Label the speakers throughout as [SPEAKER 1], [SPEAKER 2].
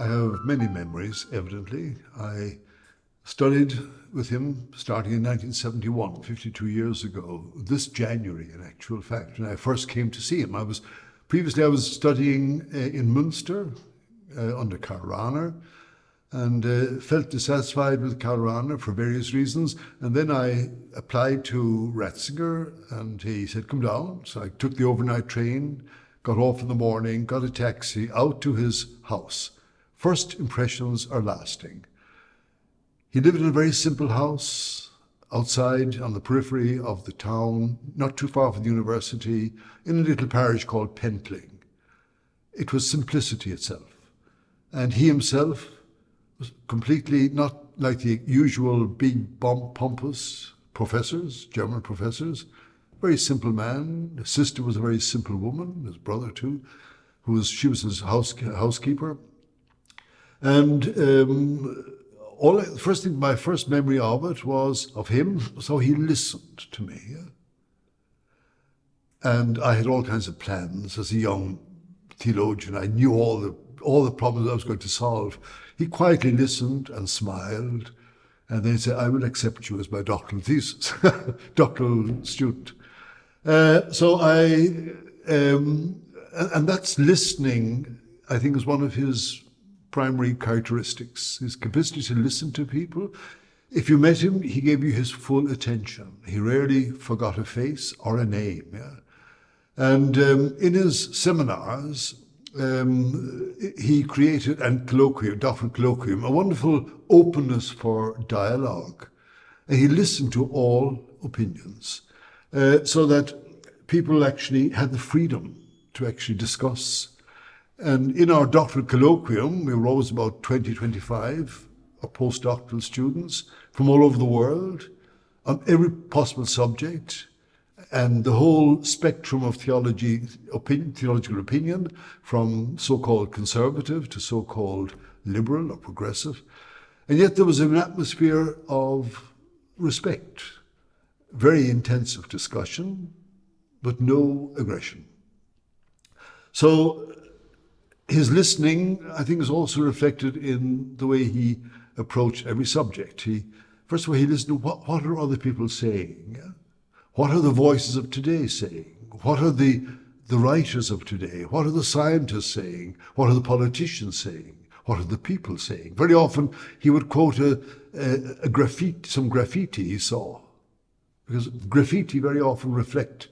[SPEAKER 1] have many memories, evidently. I studied with him starting in 1971, 52 years ago, this January, in actual fact, when I first came to see him. Previously I was studying in Munster under Karl Rahner, and felt dissatisfied with Karl Rahner for various reasons. And then I applied to Ratzinger, and he said, come down. So I took the overnight train, got off in the morning, got a taxi out to his house. First impressions are lasting. He lived in a very simple house outside on the periphery of the town, not too far from the university, in a little parish called Pentling. It was simplicity itself. And he himself was completely not like the usual big, pompous professors, German professors. Very simple man. His sister was a very simple woman, his brother too, she was his housekeeper. And my first memory of it was of him, was how he listened to me. Yeah? And I had all kinds of plans as a young theologian. I knew all the problems I was going to solve. He quietly listened and smiled, and then said, I will accept you as my doctoral thesis, doctoral student. And that's listening, I think, is one of his primary characteristics, his capacity to listen to people. If you met him, he gave you his full attention. He rarely forgot a face or a name. Yeah? And in his seminars, he created, and doctoral colloquium, a wonderful openness for dialogue. And he listened to all opinions, so that people actually had the freedom to actually discuss. And in our doctoral colloquium, we were always about 20, 25 postdoctoral students from all over the world on every possible subject, and the whole spectrum of theological opinion, from so-called conservative to so-called liberal or progressive. And yet there was an atmosphere of respect, very intensive discussion, but no aggression. So his listening, I think, is also reflected in the way he approached every subject. First of all, he listened to what are other people saying? Yeah? What are the voices of today saying? What are the writers of today? What are the scientists saying? What are the politicians saying? What are the people saying? Very often he would quote some graffiti he saw, because graffiti very often reflect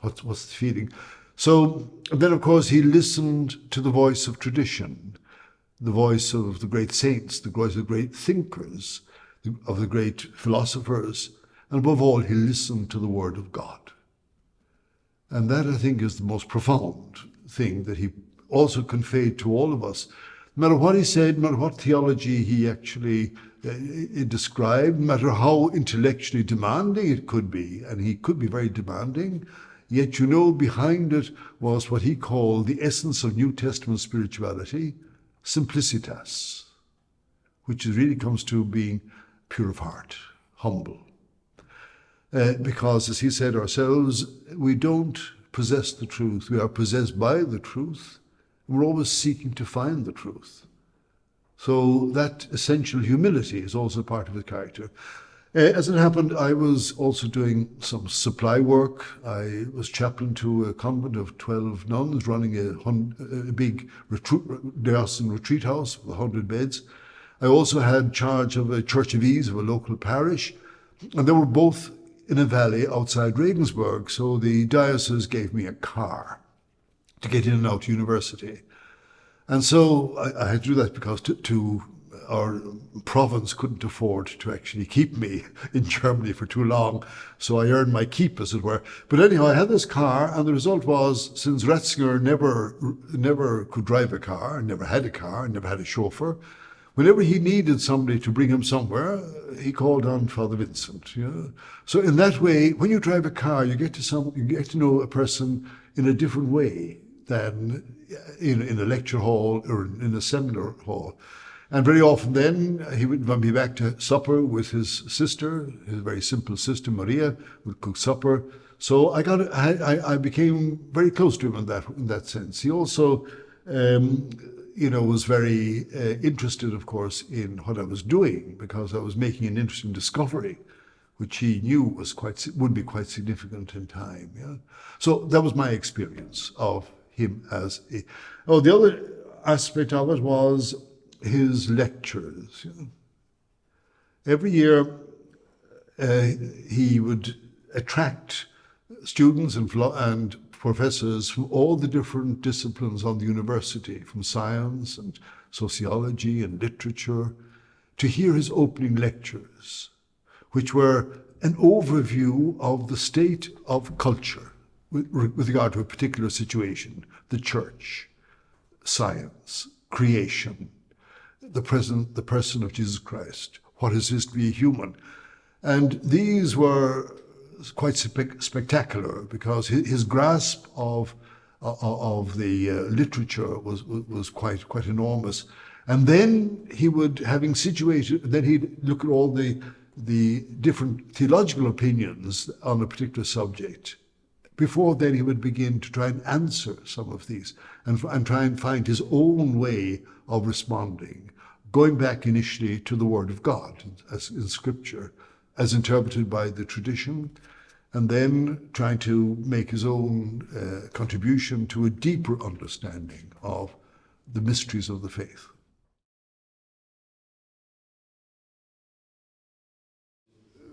[SPEAKER 1] what's the feeling. So then, of course, he listened to the voice of tradition, the voice of the great saints, the voice of the great thinkers, of the great philosophers, and above all, he listened to the Word of God. And that, I think, is the most profound thing that he also conveyed to all of us. No matter what he said, no matter what theology he actually described, no matter how intellectually demanding it could be, and he could be very demanding, yet, behind it was what he called the essence of New Testament spirituality, simplicitas, which really comes to being pure of heart, humble. Because, as he said ourselves, we don't possess the truth. We are possessed by the truth. We're always seeking to find the truth. So that essential humility is also part of his character. As it happened, I was also doing some supply work. I was chaplain to a convent of 12 nuns running a big diocesan retreat house with 100 beds. I also had charge of a church of ease of a local parish, and they were both in a valley outside Regensburg. So the diocese gave me a car to get in and out to university. And so I had to do that because our province couldn't afford to actually keep me in Germany for too long. So I earned my keep, as it were. But anyhow, I had this car, and the result was, since Ratzinger never could drive a car, never had a car, never had a chauffeur, whenever he needed somebody to bring him somewhere, he called on Father Vincent. So in that way, when you drive a car, you get to know a person in a different way than in a lecture hall or in a seminar hall. And very often then, he would invite me back to supper with his sister, his very simple sister, Maria, would cook supper. So I became very close to him in that sense. He also was very interested, of course, in what I was doing, because I was making an interesting discovery, which he knew would be quite significant in time. Yeah? So that was my experience of him as a. Oh, the other aspect of it was his lectures. You know. Every year he would attract students and professors from all the different disciplines on the university, from science and sociology and literature, to hear his opening lectures, which were an overview of the state of culture with regard to a particular situation: the church, science, creation, the person of Jesus Christ, what it is to be a human. And these were quite spectacular, because his grasp of the literature was quite enormous. And then he would, having situated, then he'd look at all the different theological opinions on a particular subject. Before then, he would begin to try and answer some of these and try and find his own way of responding, going back initially to the Word of God, as in Scripture, as interpreted by the tradition, and then trying to make his own contribution to a deeper understanding of the mysteries of the faith.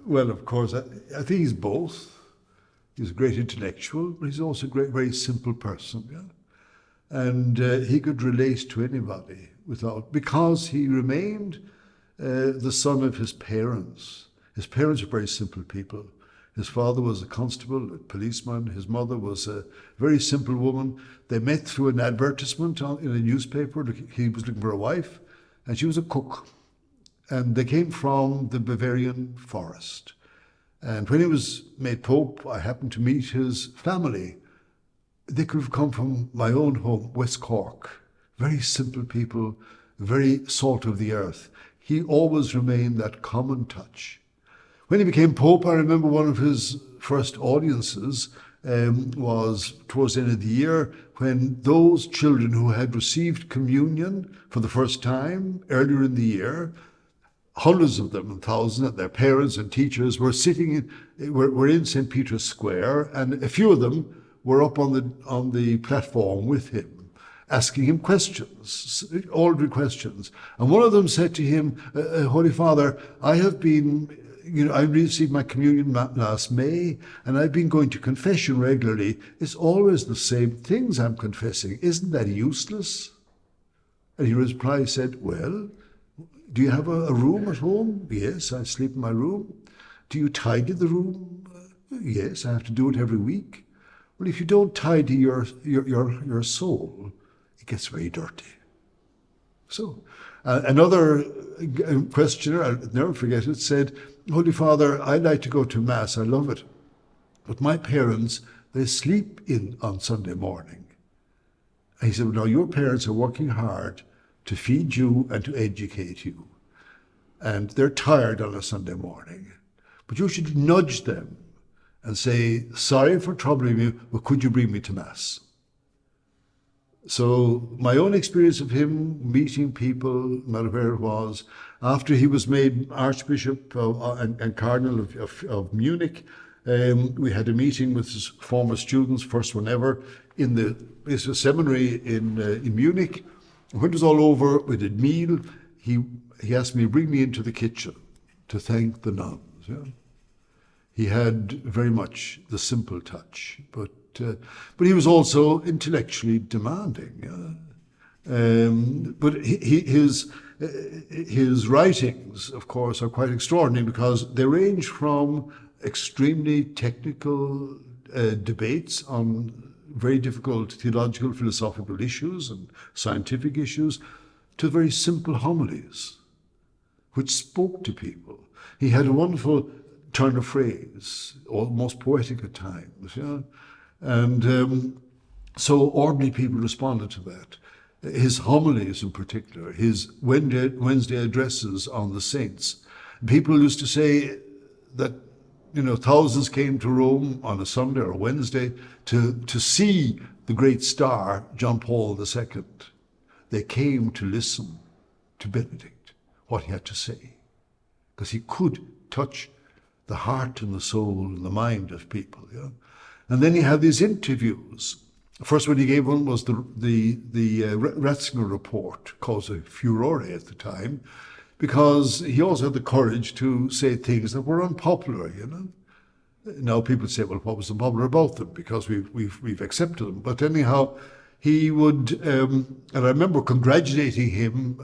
[SPEAKER 1] Well, of course, I think he's both. He's a great intellectual, but he's also a very simple person. Yeah? And he could relate to anybody because he remained the son of his parents. His parents were very simple people. His father was a constable, a policeman. His mother was a very simple woman. They met through an advertisement in a newspaper. He was looking for a wife, and she was a cook. And they came from the Bavarian forest. And when he was made Pope, I happened to meet his family. They could have come from my own home, West Cork. Very simple people, very salt of the earth. He always remained that common touch. When he became Pope, I remember one of his first audiences was towards the end of the year, when those children who had received communion for the first time earlier in the year, hundreds of them and thousands, their parents and teachers were were in St. Peter's Square, and a few of them were up on the platform with him, asking him questions, ordinary questions. And one of them said to him, Holy Father, I received my communion last May, and I've been going to confession regularly. It's always the same things I'm confessing. Isn't that useless? And he replied, said, well, do you have a room at home? Yes, I sleep in my room. Do you tidy the room? Yes, I have to do it every week. Well, if you don't tidy your soul, it gets very dirty. So, another questioner, I'll never forget it, said, Holy Father, I like to go to Mass, I love it. But my parents, they sleep in on Sunday morning. And he said, well, now your parents are working hard to feed you and to educate you. And they're tired on a Sunday morning. But you should nudge them and say, sorry for troubling you, but could you bring me to Mass? So my own experience of him meeting people, no matter where it was, after he was made Archbishop and Cardinal of Munich, we had a meeting with his former students, first one ever, it's a seminary in Munich. When it was all over, we did meal. He asked me to bring me into the kitchen to thank the nuns. Yeah? He had very much the simple touch, but he was also intellectually demanding. But his writings, of course, are quite extraordinary, because they range from extremely technical debates on very difficult theological, philosophical issues and scientific issues, to very simple homilies, which spoke to people. He had a wonderful turn of phrase, almost poetic at times, yeah? And so ordinary people responded to that. His homilies in particular, his Wednesday addresses on the saints. People used to say that thousands came to Rome on a Sunday or a Wednesday to see the great star, John Paul II. they came to listen to Benedict, what he had to say, because he could touch the heart and the soul and the mind of people. Yeah? And then he had these interviews. The first one he gave one was the Ratzinger report, caused a furore at the time, because he also had the courage to say things that were unpopular, you know. Now people say, well, what was unpopular about them? Because we've accepted them. But anyhow, he would, and I remember congratulating him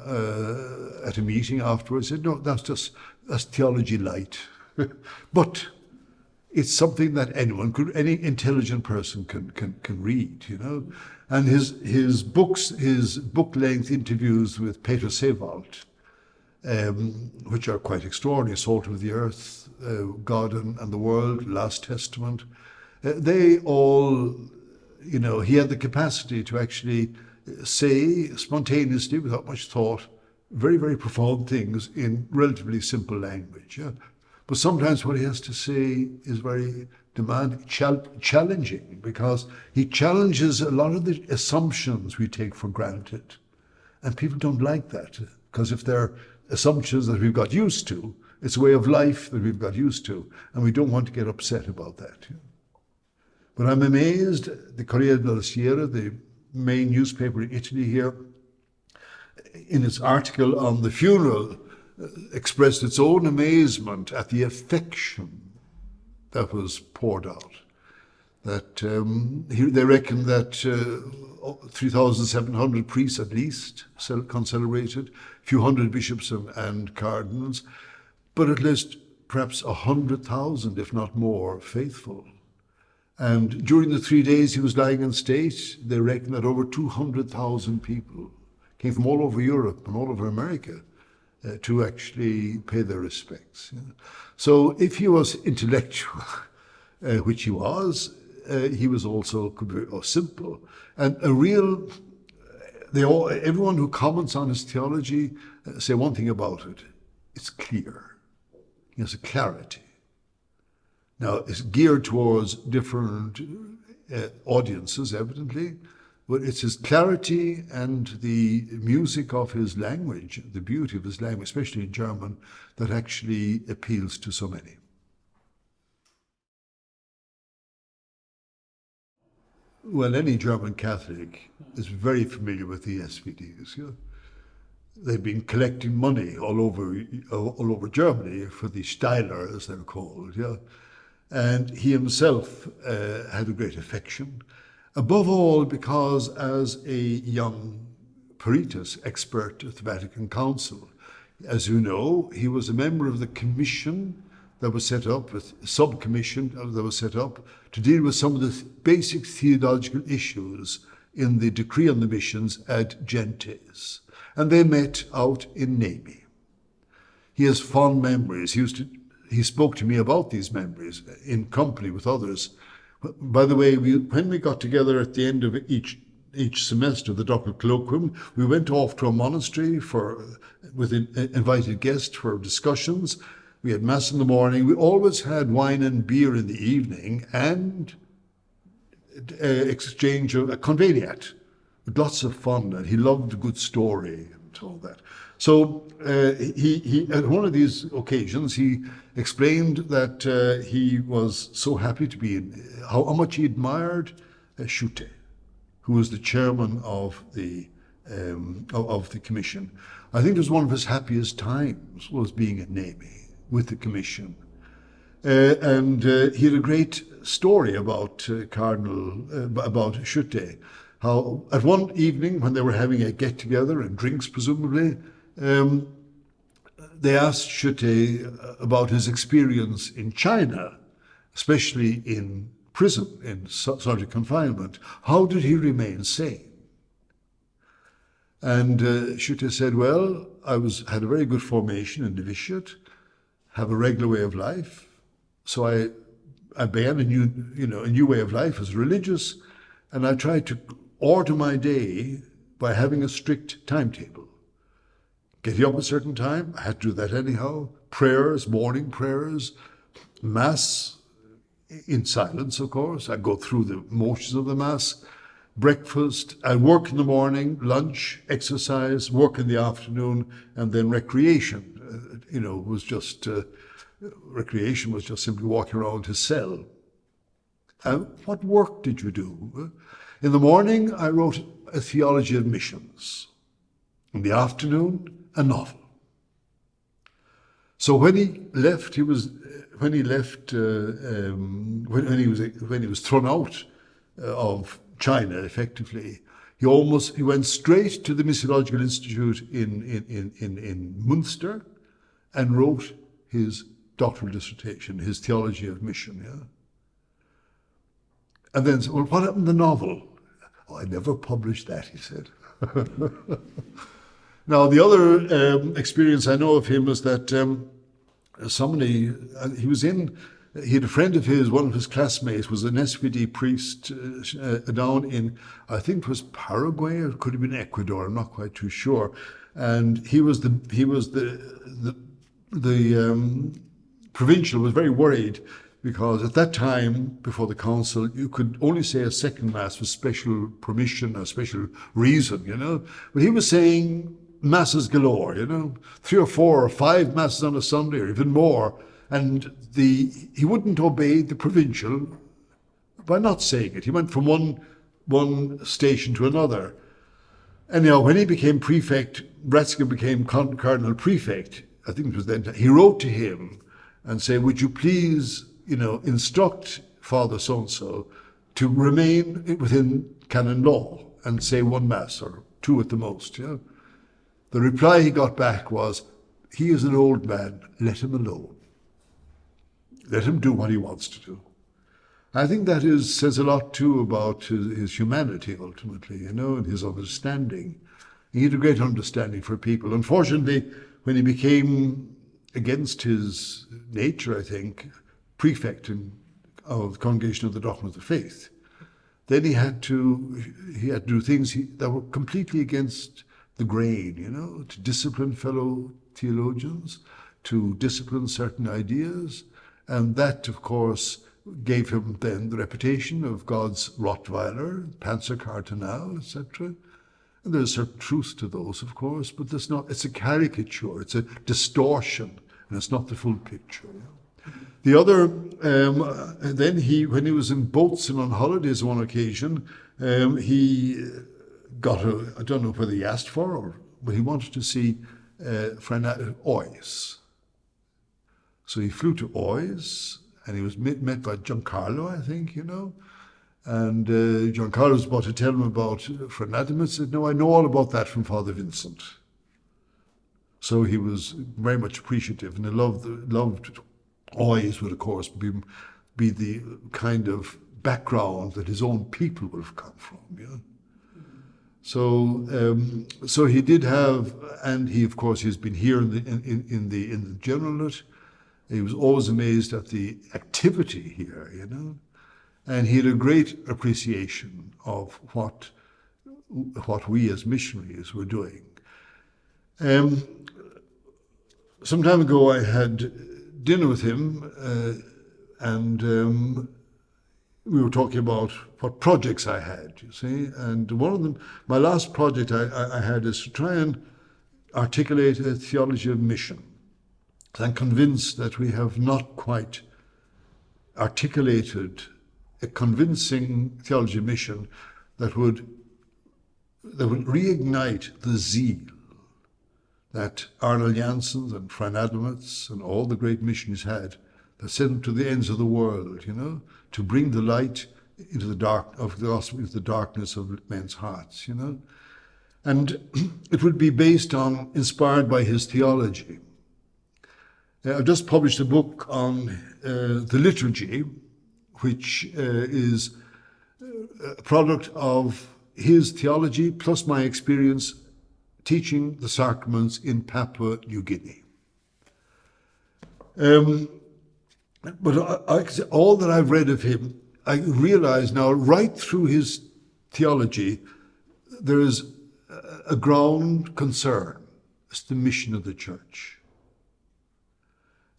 [SPEAKER 1] at a meeting afterwards. He said, no, that's theology light. But it's something that any intelligent person can read, you know. And his book-length interviews with Peter Sewald, which are quite extraordinary, Salt of the Earth, God and the World, Last Testament, they all, you know, he had the capacity to actually say spontaneously, without much thought, very, very profound things in relatively simple language. Yeah? But sometimes what he has to say is very demanding, challenging, because he challenges a lot of the assumptions we take for granted. And people don't like that, because if they're assumptions that we've got used to, it's a way of life that we've got used to, and we don't want to get upset about that. But I'm amazed, the Corriere della Sera, the main newspaper in Italy here, in its article on the funeral, expressed its own amazement at the affection that was poured out. That they reckon that 3,700 priests at least concelebrated, a few hundred bishops and cardinals, but at least perhaps 100,000, if not more, faithful. And during the 3 days he was lying in state, they reckon that over 200,000 people came from all over Europe and all over America to actually pay their respects. You know. So if he was intellectual, which he was also could be simple. And a real, everyone who comments on his theology say one thing about it: it's clear. He has a clarity. Now, it's geared towards different audiences, evidently, but it's his clarity and the music of his language, the beauty of his language, especially in German, that actually appeals to so many. Well, any German Catholic is very familiar with the SPDs. You know? They've been collecting money all over Germany for the Steiler, as they're called. Yeah? And he himself had a great affection, above all because as a young Peritus expert at the Vatican Council, as you know, he was a member of the commission that was set up, a subcommission that was set up to deal with some of the basic theological issues in the decree on the missions ad gentes. And they met out in Nemi. He has fond memories. He spoke to me about these memories in company with others. By the way, when we got together at the end of each semester, the doctoral colloquium, we went off to a monastery with invited guests for discussions. We had mass in the morning. We always had wine and beer in the evening and exchange of a conveniat with lots of fun. And he loved a good story and all that. So he at one of these occasions, he explained that he was so happy to be how much he admired Schutte, who was the chairman of the commission. I think it was one of his happiest times was being at Nemi with the commission. And he had a great story about about Schutte, how at one evening when they were having a get-together and drinks presumably, they asked Schutte about his experience in China, especially in prison, in solitary confinement. How did he remain sane? And Schutte said, well, I had a very good formation in novitiate, have a regular way of life, so I began a new way of life as religious, and I tried to order my day by having a strict timetable. Getting up at a certain time, I had to do that anyhow. Prayers, morning prayers, Mass in silence, of course. I go through the motions of the Mass. breakfast, work in the morning, lunch, exercise, work in the afternoon, and then recreation. Recreation was just simply walking around his cell. What work did you do? In the morning, I wrote a theology of missions. In the afternoon, a novel. So when he was thrown out of China, effectively, he went straight to the Missiological Institute in Munster and wrote his doctoral dissertation, his theology of mission. Yeah? And then, well, what happened to the novel? Oh, I never published that, he said. Now, the other experience I know of him was that he had a friend of his, one of his classmates was an SVD priest down in, I think it was Paraguay, or it could have been Ecuador, I'm not quite too sure. And he was the provincial, was very worried because at that time, before the council, you could only say a second mass with special permission or special reason, But he was saying masses galore, 3 or 4 or 5 masses on a Sunday or even more. And he wouldn't obey the provincial by not saying it. He went from one station to another. Anyhow, when he became prefect, Ratzinger became cardinal prefect, I think it was then, he wrote to him and said, would you please, instruct Father so-and-so to remain within canon law and say 1 mass or 2 at the most. The reply he got back was, he is an old man, let him alone. Let him do what he wants to do. I think that says a lot too about his humanity ultimately, and his understanding. He had a great understanding for people. Unfortunately, when he became, against his nature, I think, prefect of the Congregation of the Doctrine of the Faith, then he had to do things that were completely against the grain, to discipline fellow theologians, to discipline certain ideas, and that, of course, gave him then the reputation of God's Rottweiler, Panzerkardinal, etc. And there's certain truth to those, of course, but it's a caricature, it's a distortion, and it's not the full picture. The other, then when he was in Bozen on holidays on one occasion, he got I don't know whether he asked for, but he wanted to see Ois. So he flew to Ois, and he was met by Giancarlo, I think, And Giancarlo was about to tell him about Frenadima. Said, no, I know all about that from Father Vincent. So he was very much appreciative, and he loved Ois would, of course, be the kind of background that his own people would have come from. So he did have, and he, of course, he's been here in the generalate. He was always amazed at the activity here, and he had a great appreciation of what we as missionaries were doing. Some time ago, I had dinner with him, and we were talking about what projects I had, you see. And one of them, my last project I had is to try and articulate a theology of mission. I'm convinced that we have not quite articulated a convincing theology of mission that would reignite the zeal that Arnold Janssens and Frenadimats and all the great missionaries had, that sent them to the ends of the world, to bring the light into the gospel, into the darkness of men's hearts, And it would be inspired by his theology. I've just published a book on the liturgy, which is a product of his theology plus my experience teaching the sacraments in Papua New Guinea. But all that I've read of him, I realize now, right through his theology, there is a ground concern. It's the mission of the church.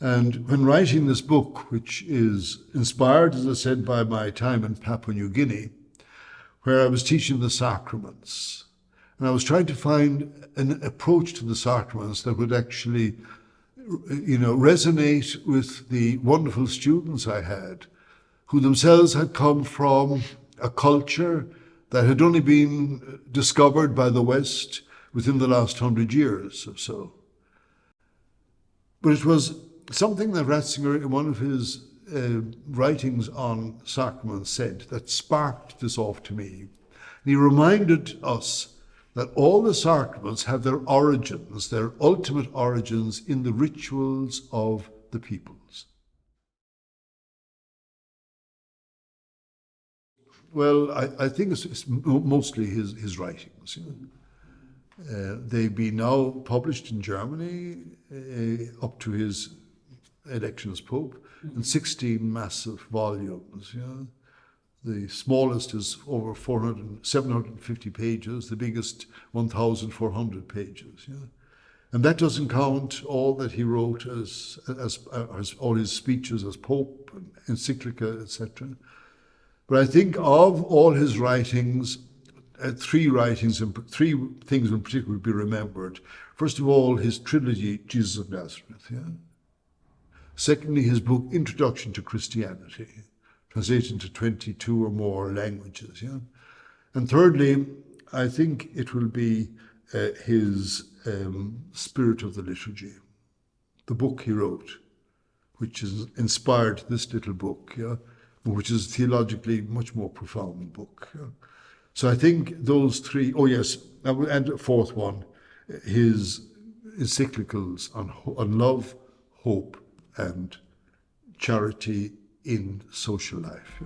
[SPEAKER 1] And when writing this book, which is inspired, as I said, by my time in Papua New Guinea, where I was teaching the sacraments. And I was trying to find an approach to the sacraments that would actually, resonate with the wonderful students I had, who themselves had come from a culture that had only been discovered by the West within the last 100 years or so. But it was something that Ratzinger, in one of his writings on sacraments, said that sparked this off to me. And he reminded us that all the sacraments have their origins, their ultimate origins, in the rituals of the peoples. Well, I think it's mostly his writings. They've been now published in Germany up to his election as Pope in 16 massive volumes. The smallest is over 750 pages, the biggest 1,400 pages. And that doesn't count all that he wrote as all his speeches as Pope, and encyclica, etc. But I think of all his writings, three things in particular would be remembered. First of all, his trilogy, Jesus of Nazareth. Secondly, his book, Introduction to Christianity, translated into 22 or more languages. And thirdly, I think it will be his Spirit of the Liturgy, the book he wrote, which has inspired this little book, which is theologically much more profound book. So I think those three, and a fourth one, his encyclicals on love, hope, and charity in social life.